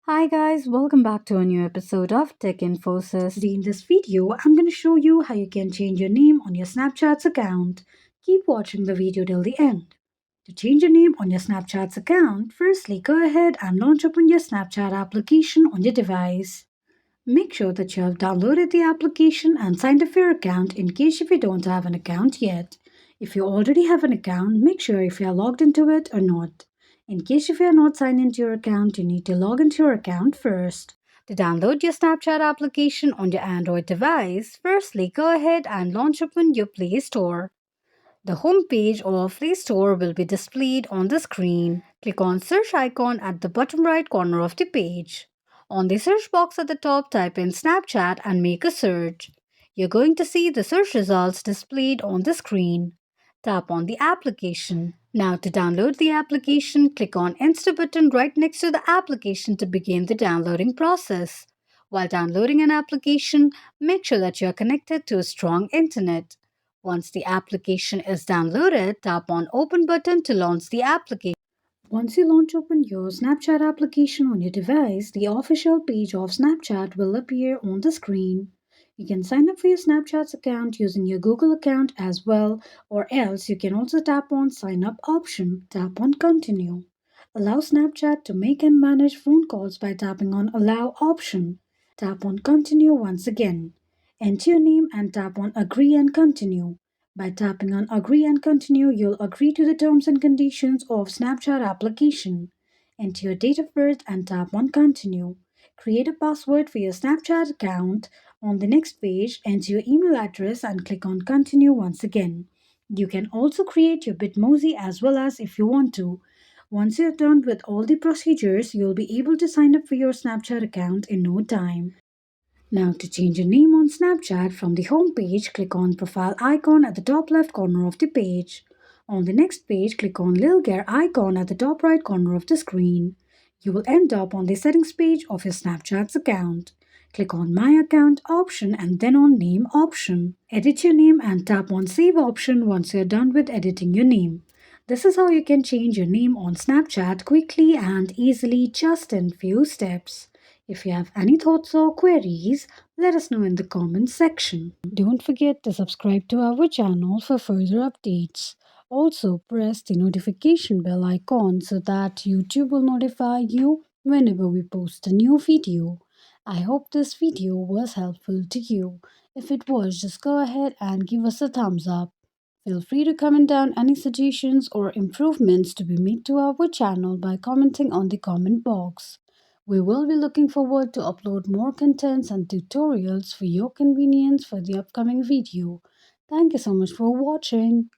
Hi guys, welcome back to a new episode of Tech Infosys. Today in this video, I'm going to show you how you can change your name on your Snapchat's account. Keep watching the video till the end. To change your name on your Snapchat's account, firstly go ahead and launch open your Snapchat application on your device. Make sure that you have downloaded the application and signed up for your account in case if you don't have an account yet. If you already have an account, make sure if you are logged into it or not. In case if you are not signed into your account, you need to log into your account first. To download your Snapchat application on your Android device, firstly go ahead and launch open your Play Store. The home page of Play Store will be displayed on the screen. Click on search icon at the bottom right corner of the page. On the search box at the top, type in Snapchat and make a search. You're going to see the search results displayed on the screen. Tap on the application. Now to download the application, click on Insta button right next to the application to begin the downloading process. While downloading an application, make sure that you are connected to a strong internet. Once the application is downloaded, tap on Open button to launch the application. Once you launch open your Snapchat application on your device, the official page of Snapchat will appear on the screen. You can sign up for your Snapchat's account using your Google account as well, or else you can also tap on Sign Up option. Tap on Continue. Allow Snapchat to make and manage phone calls by tapping on Allow option. Tap on Continue once again. Enter your name and tap on Agree and Continue. By tapping on Agree and Continue, you'll agree to the terms and conditions of Snapchat application. Enter your date of birth and tap on Continue. Create a password for your Snapchat account. On the next page, enter your email address and click on Continue once again. You can also create your Bitmoji as well as if you want to. Once you're done with all the procedures, you'll be able to sign up for your Snapchat account in no time. Now to change your name on Snapchat from the home page, click on profile icon at the top left corner of the page. On the next page, click on little gear icon at the top right corner of the screen. You will end up on the settings page of your Snapchat's account. Click on my account option and then on name option. Edit your name and tap on save option once you're done with editing your name. This is how you can change your name on Snapchat quickly and easily just in few steps. If you have any thoughts or queries, let us know in the comments section. Don't forget to subscribe to our channel for further updates. Also, press the notification bell icon so that YouTube will notify you whenever we post a new video. I hope this video was helpful to you. If it was, just go ahead and give us a thumbs up. Feel free to comment down any suggestions or improvements to be made to our channel by commenting on the comment box. We will be looking forward to upload more contents and tutorials for your convenience for the upcoming video. Thank you so much for watching.